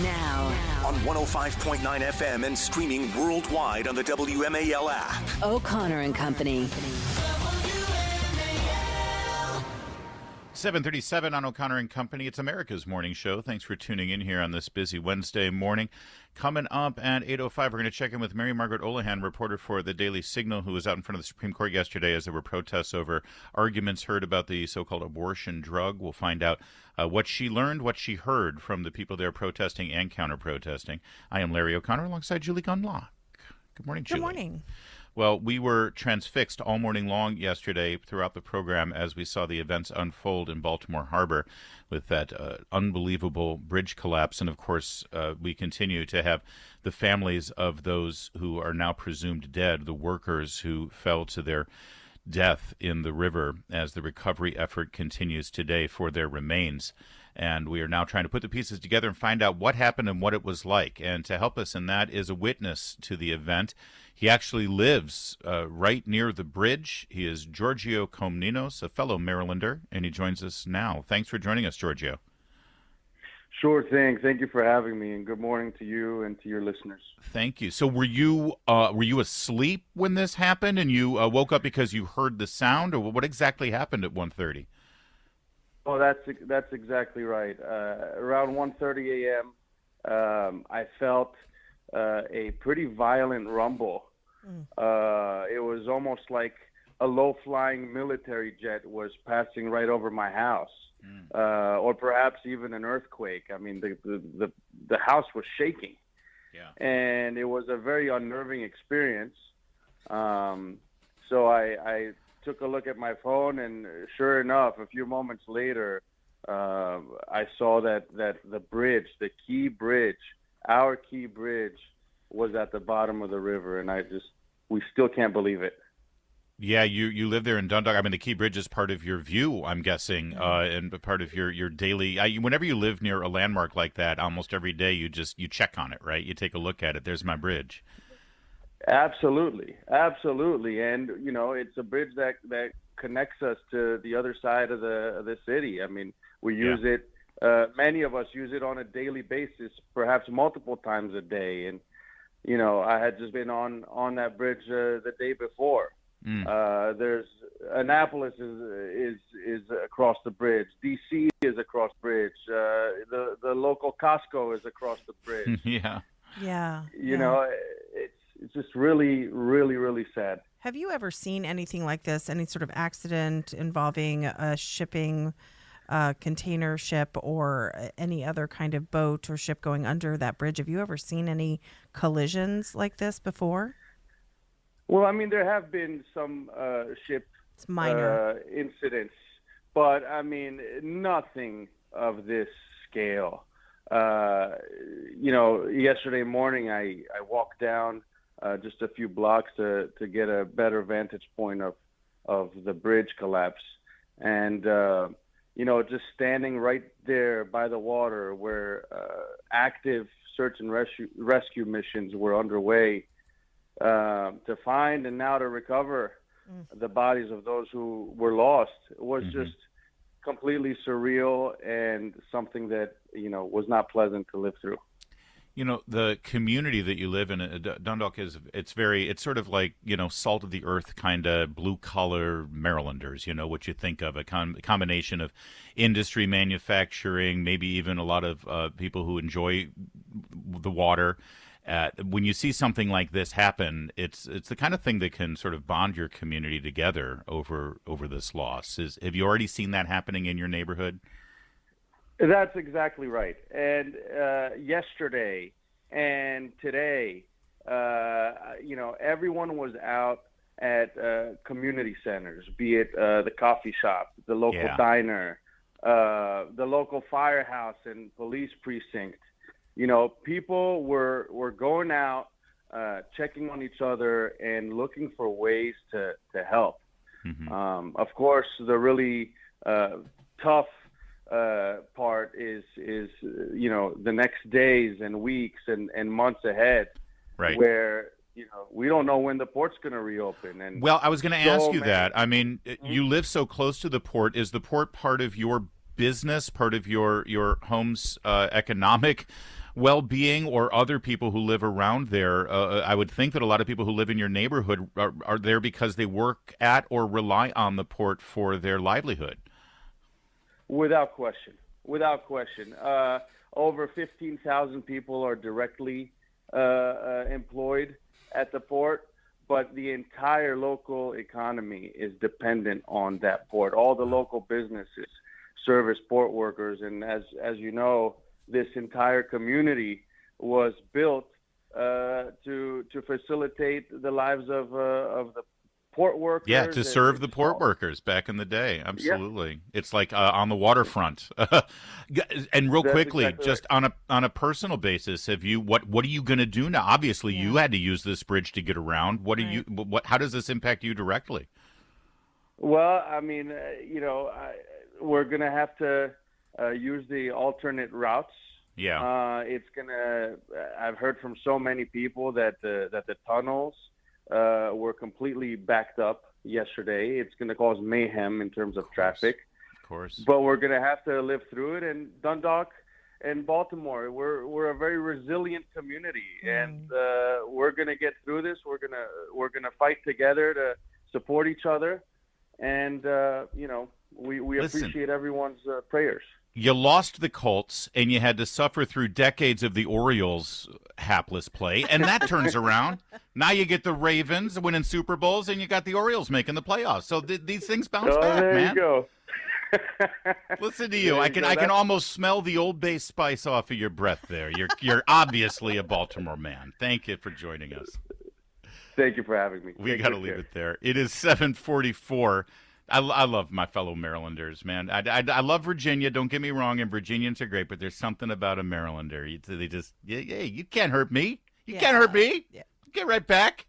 Now. On 105.9 FM and streaming worldwide on the WMAL app. O'Connor and Company. 7:37 on O'Connor and Company. It's America's morning show. Thanks for tuning in here on this busy Wednesday morning. Coming up at 8:05, we're going to check in with Mary Margaret Olahan, reporter for the Daily Signal, who was out in front of the Supreme Court yesterday as there were protests over arguments heard about the so-called abortion drug. We'll find out what she learned, what she heard from the people there protesting and counter-protesting. I am Larry O'Connor alongside Julie Gunlock. Good morning, Julie. Good morning. Well, we were transfixed all morning long yesterday throughout the program as we saw the events unfold in Baltimore Harbor with that unbelievable bridge collapse. And, of course, we continue to have the families of those who are now presumed dead, the workers who fell to their death in the river as the recovery effort continues today for their remains. And we are now trying to put the pieces together and find out what happened and what it was like. And to help us in that is a witness to the event. He actually lives right near the bridge. He is Georgio Comninos, a fellow Marylander, and he joins us now. Thanks for joining us, Georgio. Sure thing. Thank you for having me, and good morning to you and to your listeners. Thank you. So were you asleep when this happened, and you woke up because you heard the sound, or what exactly happened at 1:30? Oh, that's exactly right. Around 1:30 a.m., I felt a pretty violent rumble. It was almost like a low-flying military jet was passing right over my house, or perhaps even an earthquake. I mean, the house was shaking, and it was a very unnerving experience. So I took a look at my phone, and sure enough, a few moments later, I saw that the bridge, the key bridge, our key bridge, was at the bottom of the river, and we still can't believe it. Yeah, you live there in Dundalk. I mean, the Key Bridge is part of your view, I'm guessing, and part of your daily. Whenever you live near a landmark like that, almost every day you check on it, right? You take a look at it. There's my bridge. Absolutely, and it's a bridge that connects us to the other side of the city. I mean, we use it. Many of us use it on a daily basis, perhaps multiple times a day. And I had just been on that bridge the day before. There's Annapolis is across the bridge. DC is across the bridge. The local Costco is across the bridge. Yeah. It's just really, really, really sad. Have you ever seen anything like this? Any sort of accident involving a shipping container ship or any other kind of boat or ship going under that bridge? Have you ever seen any collisions like this before? Well, I mean, there have been some ship incidents, but I mean, nothing of this scale. Yesterday morning, I walked down just a few blocks to get a better vantage point of the bridge collapse. And, just standing right there by the water where active search and rescue missions were underway to find and now to recover the bodies of those who were lost was just completely surreal and something that, was not pleasant to live through. The community that you live in, Dundalk, it's sort of like, salt of the earth kind of blue collar Marylanders, what you think of, a combination of industry, manufacturing, maybe even a lot of people who enjoy the water. When you see something like this happen, it's the kind of thing that can sort of bond your community together over this loss. Have you already seen that happening in your neighborhood? That's exactly right. And yesterday and today, everyone was out at community centers, be it the coffee shop, the local diner, the local firehouse and police precinct. People were going out, checking on each other and looking for ways to help. Of course, the really tough part is the next days and weeks and months ahead, right? Where we don't know when the port's going to reopen. And well, I was going to ask you that. I mean, you live so close to the port. Is the port part of your business, part of your home's economic well-being or other people who live around there? I would think that a lot of people who live in your neighborhood are there because they work at or rely on the port for their livelihood. Without question. Without question. Over 15,000 people are directly employed at the port, but the entire local economy is dependent on that port. All the local businesses service port workers, and as you know, this entire community was built to facilitate the lives of the port workers. Yeah, to serve the port workers back in the day. Absolutely. Yeah. It's like on the waterfront. And real quickly, exactly just right. on a personal basis, what are you going to do now? Obviously, you had to use this bridge to get around. How does this impact you directly? Well, I mean, we're going to have to use the alternate routes. Yeah. I've heard from so many people that the tunnels were completely backed up yesterday. It's going to cause mayhem in terms of traffic. Of course. But we're going to have to live through it. And Dundalk and Baltimore, we're a very resilient community, and we're going to get through this. We're going to fight together to support each other, and we appreciate everyone's prayers. You lost the Colts, and you had to suffer through decades of the Orioles' hapless play, and that turns around. Now you get the Ravens winning Super Bowls, and you got the Orioles making the playoffs. So these things bounce back, there man. You go. Listen to you. I can almost smell the Old Bay spice off of your breath there. You're obviously a Baltimore man. Thank you for joining us. Thank you for having me. We got to leave it there. It is 7:44. I love my fellow Marylanders, man. I love Virginia. Don't get me wrong, and Virginians are great, but there's something about a Marylander. They just, you can't hurt me. You can't hurt me. Yeah. Get right back.